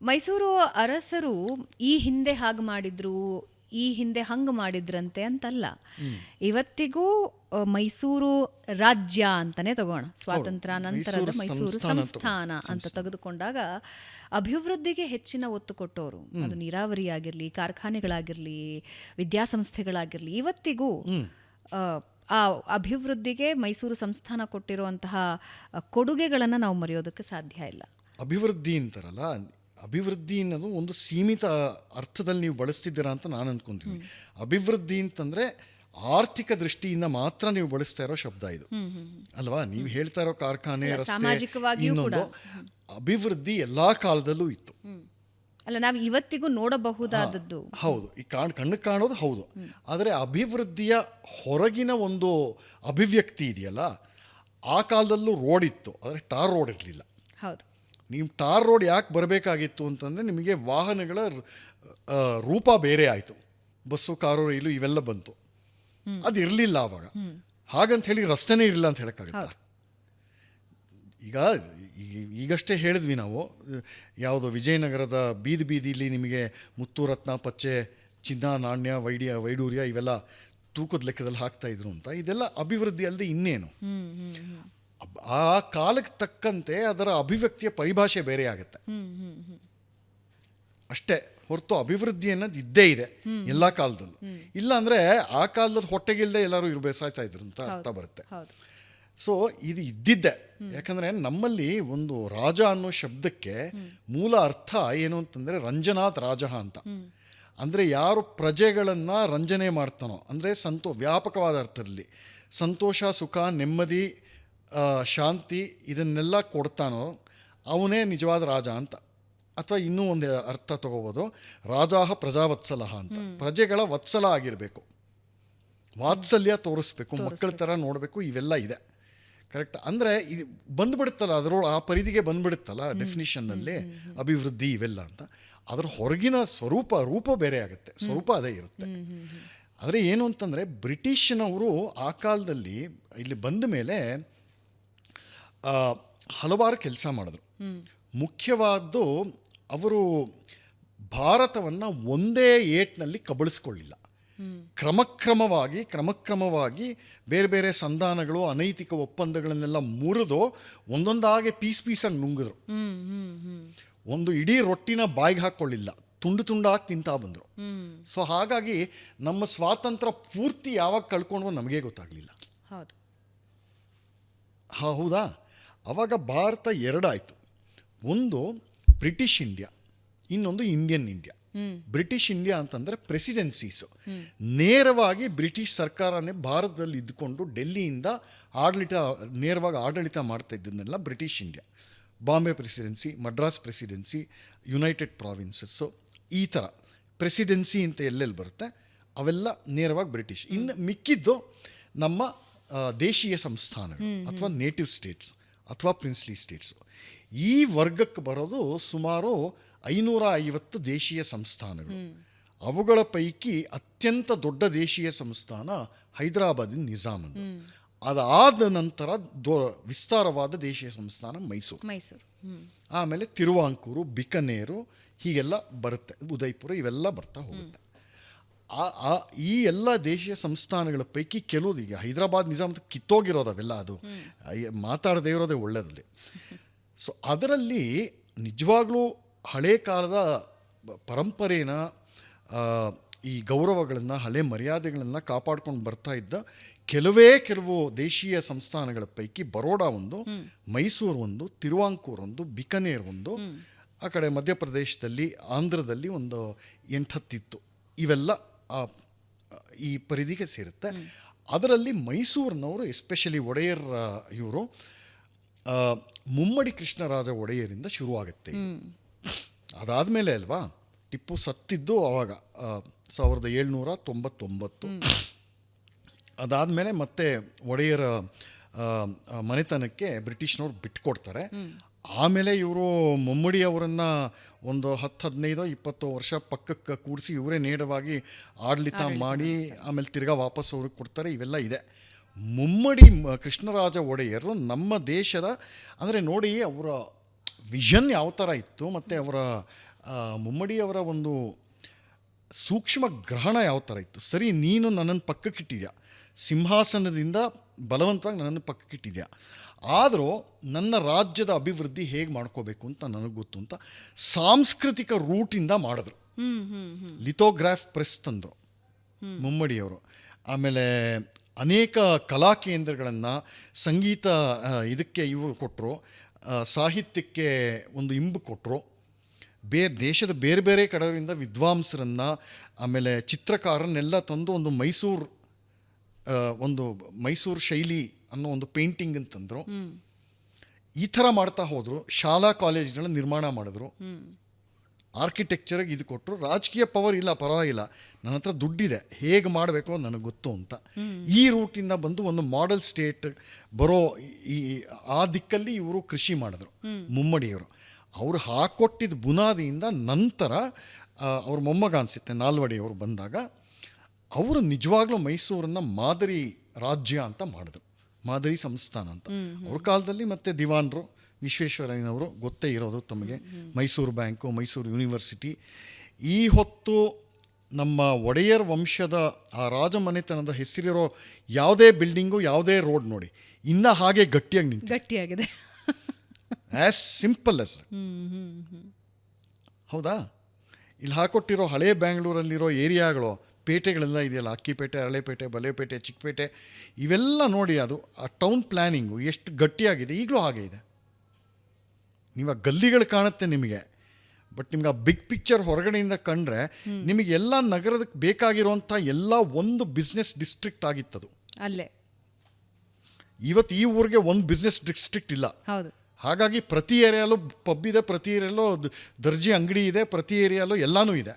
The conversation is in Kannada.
ಮೈಸೂರು ಅರಸರು ಈ ಹಿಂದೆ ಹಾಗೆ ಮಾಡಿದ್ರು, ಈ ಹಿಂದೆ ಹಂಗೆ ಮಾಡಿದ್ರಂತೆ ಅಂತಲ್ಲ. ಇವತ್ತಿಗೂ ಮೈಸೂರು ರಾಜ್ಯ ಅಂತಾನೆ ತಗೋಣ, ಸ್ವಾತಂತ್ರ್ಯ ನಂತರದ ಮೈಸೂರು ಸಂಸ್ಥಾನ ಅಂತ ತೆಗೆದುಕೊಂಡಾಗ ಅಭಿವೃದ್ಧಿಗೆ ಹೆಚ್ಚಿನ ಒತ್ತು ಕೊಟ್ಟವರು. ಅದು ನೀರಾವರಿ ಆಗಿರಲಿ, ಕಾರ್ಖಾನೆಗಳಾಗಿರಲಿ, ವಿದ್ಯಾಸಂಸ್ಥೆಗಳಾಗಿರಲಿ, ಇವತ್ತಿಗೂ ಆ ಅಭಿವೃದ್ಧಿಗೆ ಮೈಸೂರು ಸಂಸ್ಥಾನ ಕೊಟ್ಟಿರುವಂತಹ ಕೊಡುಗೆಗಳನ್ನು ನಾವು ಮರೆಯೋದಕ್ಕೆ ಸಾಧ್ಯ ಇಲ್ಲ. ಅಭಿವೃದ್ಧಿ ಅಂತಾರಲ್ಲ, ಅಭಿವೃದ್ಧಿ ಅನ್ನೋದು ಒಂದು ಸೀಮಿತ ಅರ್ಥದಲ್ಲಿ ನೀವು ಬಳಸ್ತಿದ್ದೀರಾ ಅಂತ ನಾನು ಅಂದ್ಕೊಂತೀನಿ. ಅಭಿವೃದ್ಧಿ ಅಂತಂದರೆ ಆರ್ಥಿಕ ದೃಷ್ಟಿಯಿಂದ ಮಾತ್ರ ನೀವು ಬಳಸ್ತಾ ಇರೋ ಶಬ್ದ ಇದು ಅಲ್ವಾ. ನೀವು ಹೇಳ್ತಾ ಇರೋ ಕಾರ್ಖಾನೆ, ರಸ್ತೆ, ಇನ್ನೊಂದು ಅಭಿವೃದ್ಧಿ ಎಲ್ಲ ಕಾಲದಲ್ಲೂ ಇತ್ತು ಅಲ್ಲ, ನಾವು ಇವತ್ತಿಗೂ ನೋಡಬಹುದಾದದ್ದು. ಹೌದು, ಈ ಕಣ್ಣು ಕಾಣೋದು ಹೌದು. ಆದರೆ ಅಭಿವೃದ್ಧಿಯ ಹೊರಗಿನ ಒಂದು ಅಭಿವ್ಯಕ್ತಿ ಇದೆಯಲ್ಲ, ಆ ಕಾಲದಲ್ಲೂ ರೋಡ್ ಇತ್ತು, ಆದರೆ ಟಾರ್ ರೋಡ್ ಇರಲಿಲ್ಲ. ಹೌದು. ನೀವು ಟಾರ್ ರೋಡ್ ಯಾಕೆ ಬರಬೇಕಾಗಿತ್ತು ಅಂತಂದರೆ ನಿಮಗೆ ವಾಹನಗಳ ರೂಪ ಬೇರೆ ಆಯಿತು. ಬಸ್ಸು, ಕಾರು, ರೈಲು ಇವೆಲ್ಲ ಬಂತು. ಅದು ಇರಲಿಲ್ಲ ಆವಾಗ. ಹಾಗಂತ ಹೇಳಿ ರಸ್ತೆನೇ ಇರಲಿಲ್ಲ ಅಂತ ಹೇಳೋಕ್ಕಾಗತ್ತಾ? ಈಗಷ್ಟೇ ಹೇಳಿದ್ವಿ ನಾವು, ಯಾವುದೋ ವಿಜಯನಗರದ ಬೀದಿ ಬೀದಿಲಿ ನಿಮಗೆ ಮುತ್ತು, ರತ್ನ, ಪಚ್ಚೆ, ಚಿನ್ನ, ನಾಣ್ಯ, ವೈಡೂರ್ಯ ಇವೆಲ್ಲ ತೂಕದ ಲೆಕ್ಕದಲ್ಲಿ ಹಾಕ್ತಾಯಿದ್ರು ಅಂತ. ಇದೆಲ್ಲ ಅಭಿವೃದ್ಧಿ ಅಲ್ಲದೆ ಇನ್ನೇನು? ಆ ಕಾಲಕ್ಕೆ ತಕ್ಕಂತೆ ಅದರ ಅಭಿವ್ಯಕ್ತಿಯ ಪರಿಭಾಷೆ ಬೇರೆ ಆಗುತ್ತೆ ಅಷ್ಟೇ ಹೊರತು ಅಭಿವೃದ್ಧಿ ಅನ್ನೋದು ಇದ್ದೇ ಇದೆ ಎಲ್ಲ ಕಾಲದಲ್ಲೂ. ಇಲ್ಲ ಅಂದರೆ ಆ ಕಾಲದಲ್ಲಿ ಹೊಟ್ಟೆಗಿಲ್ಲದೆ ಎಲ್ಲರೂ ಸಾಯ್ತಾ ಇದ್ರು ಅಂತ ಅರ್ಥ ಬರುತ್ತೆ. ಸೊ ಇದು ಇದ್ದಿದ್ದೆ. ಯಾಕಂದರೆ ನಮ್ಮಲ್ಲಿ ಒಂದು ರಾಜ ಅನ್ನೋ ಶಬ್ದಕ್ಕೆ ಮೂಲ ಅರ್ಥ ಏನು ಅಂತಂದರೆ ರಂಜನಾತ್ ರಾಜ ಅಂತ. ಅಂದರೆ ಯಾರು ಪ್ರಜೆಗಳನ್ನು ರಂಜನೆ ಮಾಡ್ತಾನೋ, ಅಂದರೆ ವ್ಯಾಪಕವಾದ ಅರ್ಥದಲ್ಲಿ ಸಂತೋಷ, ಸುಖ, ನೆಮ್ಮದಿ, ಶಾಂತಿ ಇದನ್ನೆಲ್ಲ ಕೊಡ್ತಾನೋ ಅವನೇ ನಿಜವಾದ ರಾಜ ಅಂತ. ಅಥವಾ ಇನ್ನೂ ಒಂದು ಅರ್ಥ ತಗೋಬೋದು, ರಾಜಾಹ ಪ್ರಜಾವತ್ಸಲಹ ಅಂತ. ಪ್ರಜೆಗಳ ವತ್ಸಲ ಆಗಿರಬೇಕು, ವಾತ್ಸಲ್ಯ ತೋರಿಸ್ಬೇಕು, ಮಕ್ಕಳ ಥರ ನೋಡಬೇಕು, ಇವೆಲ್ಲ ಇದೆ. ಕರೆಕ್ಟ್. ಅಂದರೆ ಇದು ಬಂದುಬಿಡುತ್ತಲ್ಲ, ಅದರೊಳಗೆ ಆ ಪರಿಧಿಗೆ ಬಂದುಬಿಡುತ್ತಲ್ಲ ಡೆಫಿನಿಷನ್ನಲ್ಲಿ ಅಭಿವೃದ್ಧಿ ಇವೆಲ್ಲ ಅಂತ. ಅದರ ಹೊರಗಿನ ರೂಪ ಬೇರೆ ಆಗುತ್ತೆ, ಸ್ವರೂಪ ಅದೇ ಇರುತ್ತೆ. ಆದರೆ ಏನು ಅಂತಂದರೆ ಬ್ರಿಟಿಷ್ನವರು ಆ ಕಾಲದಲ್ಲಿ ಇಲ್ಲಿ ಬಂದ ಮೇಲೆ ಹಲವಾರು ಕೆಲಸ ಮಾಡಿದ್ರು. ಮುಖ್ಯವಾದ್ದು, ಅವರು ಭಾರತವನ್ನು ಒಂದೇ ಏಟ್ನಲ್ಲಿ ಕಬಳಿಸ್ಕೊಳ್ಳಿಲ್ಲ. ಕ್ರಮಕ್ರಮವಾಗಿ ಬೇರೆ ಬೇರೆ ಸಂಧಾನಗಳು, ಅನೈತಿಕ ಒಪ್ಪಂದಗಳನ್ನೆಲ್ಲ ಮುರಿದು ಒಂದೊಂದಾಗಿ ಪೀಸಾಗಿ ನುಂಗಿದ್ರು. ಒಂದು ಇಡೀ ರೊಟ್ಟಿನ ಬಾಯಿಗೆ ಹಾಕ್ಕೊಳ್ಳಿಲ್ಲ, ತುಂಡಾಗಿ ತಿಂತಾ ಬಂದರು. ಸೊ ಹಾಗಾಗಿ ನಮ್ಮ ಸ್ವಾತಂತ್ರ್ಯ ಪೂರ್ತಿ ಯಾವಾಗ ಕಳ್ಕೊಂಡ್ವೋ ನಮಗೆ ಗೊತ್ತಾಗಲಿಲ್ಲ. ಹೌದಾ? ಆವಾಗ ಭಾರತ ಎರಡಾಯಿತು. ಒಂದು ಬ್ರಿಟಿಷ್ ಇಂಡಿಯಾ, ಇನ್ನೊಂದು ಇಂಡಿಯನ್ ಇಂಡಿಯಾ. ಬ್ರಿಟಿಷ್ ಇಂಡಿಯಾ ಅಂತಂದರೆ ಪ್ರೆಸಿಡೆನ್ಸೀಸು, ನೇರವಾಗಿ ಬ್ರಿಟಿಷ್ ಸರ್ಕಾರನೇ ಭಾರತದಲ್ಲಿ ಇದ್ದುಕೊಂಡು ಡೆಲ್ಲಿಯಿಂದ ನೇರವಾಗಿ ಆಡಳಿತ ಮಾಡ್ತಾ ಇದ್ದನ್ನೆಲ್ಲ British India. Bombay presidency, Madras presidency, United provinces, ಈ ಥರ ಪ್ರೆಸಿಡೆನ್ಸಿ ಅಂತ ಎಲ್ಲೆಲ್ಲಿ ಬರುತ್ತೆ ಅವೆಲ್ಲ ನೇರವಾಗಿ ಬ್ರಿಟಿಷ್. ಇನ್ನು ಮಿಕ್ಕಿದ್ದು ನಮ್ಮ ದೇಶೀಯ ಸಂಸ್ಥಾನಗಳು ಅಥವಾ ನೇಟಿವ್ ಸ್ಟೇಟ್ಸ್ ಅಥವಾ ಪ್ರಿನ್ಸ್ಲಿ ಸ್ಟೇಟ್ಸು. ಈ ವರ್ಗಕ್ಕೆ ಬರೋದು ಸುಮಾರು 550 ದೇಶೀಯ ಸಂಸ್ಥಾನಗಳು. ಅವುಗಳ ಪೈಕಿ ಅತ್ಯಂತ ದೊಡ್ಡ ದೇಶೀಯ ಸಂಸ್ಥಾನ ಹೈದರಾಬಾದಿನ ನಿಜಾಮಂದು. ಅದಾದ ನಂತರ ವಿಸ್ತಾರವಾದ ದೇಶೀಯ ಸಂಸ್ಥಾನ ಮೈಸೂರು. ಆಮೇಲೆ ತಿರುವಾಂಕೂರು, ಬಿಕನೇರು, ಹೀಗೆಲ್ಲ ಬರುತ್ತೆ, ಉದಯಪುರ, ಇವೆಲ್ಲ ಬರ್ತಾ ಹೋಗುತ್ತೆ. ಈ ಎಲ್ಲ ದೇಶೀಯ ಸಂಸ್ಥಾನಗಳ ಪೈಕಿ ಕೆಲವು ಈಗ ಹೈದರಾಬಾದ್ ನಿಜಾಮ್ ಕಿತ್ತೋಗಿರೋದು, ಅವೆಲ್ಲ ಅದು ಮಾತಾಡದೇ ಇರೋದೇ ಒಳ್ಳೆಯದಲ್ಲಿ. ಸೊ ಅದರಲ್ಲಿ ನಿಜವಾಗ್ಲೂ ಹಳೆ ಕಾಲದ ಪರಂಪರೆನ, ಈ ಗೌರವಗಳನ್ನು, ಹಳೆ ಮರ್ಯಾದೆಗಳನ್ನು ಕಾಪಾಡ್ಕೊಂಡು ಬರ್ತಾ ಇದ್ದ ಕೆಲವು ದೇಶೀಯ ಸಂಸ್ಥಾನಗಳ ಪೈಕಿ ಬರೋಡಾ ಒಂದು, ಮೈಸೂರು ಒಂದು, ತಿರುವಾಂಕೂರು ಒಂದು, ಬಿಕನೇರ್ ಒಂದು, ಆ ಕಡೆ ಮಧ್ಯಪ್ರದೇಶದಲ್ಲಿ, ಆಂಧ್ರದಲ್ಲಿ ಒಂದು 8-10 ಇತ್ತು. ಇವೆಲ್ಲ ಈ ಪರಿಧಿಗೆ ಸೇರುತ್ತೆ. ಅದರಲ್ಲಿ ಮೈಸೂರಿನವರು ಎಸ್ಪೆಷಲಿ ಒಡೆಯರ್, ಇವರು ಮುಮ್ಮಡಿ ಕೃಷ್ಣರಾಜ ಒಡೆಯರಿಂದ ಶುರುವಾಗುತ್ತೆ. ಅದಾದಮೇಲೆ ಅಲ್ವಾ ಟಿಪ್ಪು ಸತ್ತಿದ್ದು ಅವಾಗ 1799. ಅದಾದಮೇಲೆ ಮತ್ತೆ ಒಡೆಯರ ಮನೆತನಕ್ಕೆ ಬ್ರಿಟಿಷ್ನವ್ರು ಬಿಟ್ಕೊಡ್ತಾರೆ. ಆಮೇಲೆ ಇವರು ಮುಮ್ಮಡಿ ಅವರನ್ನು ಒಂದು 10-15-20 ವರ್ಷ ಪಕ್ಕಕ್ಕೆ ಕೂಡಿಸಿ ಇವರೇ ನೇರವಾಗಿ ಆಡಳಿತ ಮಾಡಿ ಆಮೇಲೆ ತಿರ್ಗಾ ವಾಪಸ್ ಅವ್ರಿಗೆ ಕೊಡ್ತಾರೆ. ಇವೆಲ್ಲ ಇದೆ. ಮುಮ್ಮಡಿ ಕೃಷ್ಣರಾಜ ಒಡೆಯರು ನಮ್ಮ ದೇಶದ, ಅಂದರೆ ನೋಡಿ, ಅವರ ವಿಷನ್ ಯಾವ ಥರ ಇತ್ತು ಮತ್ತು ಅವರ ಮುಮ್ಮಡಿಯವರ ಒಂದು ಸೂಕ್ಷ್ಮ ಗ್ರಹಣ ಯಾವ ಥರ ಇತ್ತು. ಸರಿ, ನೀನು ನನ್ನನ್ನು ಪಕ್ಕಕ್ಕಿಟ್ಟಿದ್ಯಾ, ಸಿಂಹಾಸನದಿಂದ ಬಲವಂತವಾಗಿ ನನ್ನನ್ನು ಪಕ್ಕಕ್ಕಿಟ್ಟಿದ್ಯಾ, ಆದರೂ ನನ್ನ ರಾಜ್ಯದ ಅಭಿವೃದ್ಧಿ ಹೇಗೆ ಮಾಡ್ಕೋಬೇಕು ಅಂತ ನನಗೆ ಗೊತ್ತು ಅಂತ ಸಾಂಸ್ಕೃತಿಕ ರೂಟಿಂದ ಮಾಡಿದ್ರು. ಲಿಥೋಗ್ರಾಫ್ ಪ್ರೆಸ್ ತಂದರು ಮುಮ್ಮಡಿಯವರು. ಆಮೇಲೆ ಅನೇಕ ಕಲಾ ಕೇಂದ್ರಗಳನ್ನು ಸಂಗೀತ ಇದಕ್ಕೆ ಇವರು ಕೊಟ್ಟರು, ಸಾಹಿತ್ಯಕ್ಕೆ ಒಂದು ಇಂಬು ಕೊಟ್ಟರು. ದೇಶದ ಬೇರೆ ಬೇರೆ ಕಡೆಯಿಂದ ವಿದ್ವಾಂಸರನ್ನು, ಆಮೇಲೆ ಚಿತ್ರಕಾರನ್ನೆಲ್ಲ ತಂದು ಒಂದು ಮೈಸೂರು ಶೈಲಿ ಅನ್ನೋ ಒಂದು ಪೇಂಟಿಂಗ್ ಅಂತಂದರು. ಈ ಥರ ಮಾಡ್ತಾ ಹೋದರು. ಶಾಲಾ ಕಾಲೇಜ್ಗಳನ್ನ ನಿರ್ಮಾಣ ಮಾಡಿದ್ರು. ಆರ್ಕಿಟೆಕ್ಚರ್ಗೆ ಇದು ಕೊಟ್ಟರು. ರಾಜಕೀಯ ಪವರ್ ಇಲ್ಲ, ಪರವಾಗಿಲ್ಲ, ನನ್ನ ಹತ್ರ ದುಡ್ಡಿದೆ, ಹೇಗೆ ಮಾಡಬೇಕು ನನಗೆ ಗೊತ್ತು ಅಂತ ಈ ರೂಟಿಂದ ಬಂದು ಒಂದು ಮಾಡೆಲ್ ಸ್ಟೇಟ್ ಬರೋ ಆ ದಿಕ್ಕಲ್ಲಿ ಇವರು ಕೃಷಿ ಮಾಡಿದ್ರು ಮುಮ್ಮಡಿಯವರು. ಅವರು ಹಾಕೊಟ್ಟಿದ್ದ ಬುನಾದಿಯಿಂದ ನಂತರ ಅವ್ರ ಮೊಮ್ಮಗ ಅನಿಸುತ್ತೆ ನಾಲ್ವಡಿಯವರು ಬಂದಾಗ ಅವರು ನಿಜವಾಗ್ಲೂ ಮೈಸೂರನ್ನು ಮಾದರಿ ರಾಜ್ಯ ಅಂತ ಮಾಡಿದ್ರು, ಮಾದರಿ ಸಂಸ್ಥಾನ ಅಂತ. ಅವ್ರ ಕಾಲದಲ್ಲಿ ಮತ್ತೆ ದಿವಾನರು ವಿಶ್ವೇಶ್ವರಯ್ಯನವರು ಗೊತ್ತೇ ಇರೋದು ತಮಗೆ, ಮೈಸೂರು ಬ್ಯಾಂಕು, ಮೈಸೂರು ಯೂನಿವರ್ಸಿಟಿ. ಈ ಹೊತ್ತು ನಮ್ಮ ಒಡೆಯರ್ ವಂಶದ ಆ ರಾಜಮನೆತನದ ಹೆಸರಿರೋ ಯಾವುದೇ ಬಿಲ್ಡಿಂಗು, ಯಾವುದೇ ರೋಡ್ ನೋಡಿ ಇನ್ನೂ ಹಾಗೆ ಗಟ್ಟಿಯಾಗಿದೆ. As simple S. ಹೌದಾ? ಇಲ್ಲಿ ಹಾಕೊಟ್ಟಿರೋ ಹಳೆ ಬ್ಯಾಂಗ್ಳೂರಲ್ಲಿರೋ ಏರಿಯಾಗಳು, ಪೇಟೆಗಳೆಲ್ಲ ಇದೆಯಲ್ಲ, ಅಕ್ಕಿಪೇಟೆ, ಹಳೆಪೇಟೆ, ಬಲೆಪೇಟೆ, ಚಿಕ್ಕಪೇಟೆ, ಇವೆಲ್ಲ ನೋಡಿ ಅದು ಆ ಟೌನ್ ಪ್ಲ್ಯಾನಿಂಗು ಎಷ್ಟು ಗಟ್ಟಿಯಾಗಿದೆ. ಈಗಲೂ ಹಾಗೆ ಇದೆ. ನೀವು ಆ ಗಲ್ಲಿಗಳು ಕಾಣುತ್ತೆ ನಿಮಗೆ, ಬಟ್ ನಿಮ್ಗೆ ಆ ಬಿಗ್ ಪಿಕ್ಚರ್ ಹೊರಗಡೆಯಿಂದ ಕಂಡ್ರೆ ನಿಮಗೆ ಎಲ್ಲ ನಗರದಕ್ಕೆ ಬೇಕಾಗಿರುವಂಥ ಎಲ್ಲ ಒಂದು ಬಿಸ್ನೆಸ್ ಡಿಸ್ಟ್ರಿಕ್ಟ್ ಆಗಿತ್ತದು ಅಲ್ಲೇ. ಇವತ್ತು ಈ ಊರಿಗೆ ಒಂದು ಬಿಸ್ನೆಸ್ ಡಿಸ್ಟ್ರಿಕ್ಟ್ ಇಲ್ಲ. ಹೌದು. ಹಾಗಾಗಿ ಪ್ರತಿ ಏರಿಯಾಲೂ ಪಬ್ ಇದೆ, ಪ್ರತಿ ಏರಿಯಾಲೂ ದರ್ಜಿ ಅಂಗಡಿ ಇದೆ, ಪ್ರತಿ ಏರಿಯಾಲೂ ಎಲ್ಲನೂ ಇದೆ.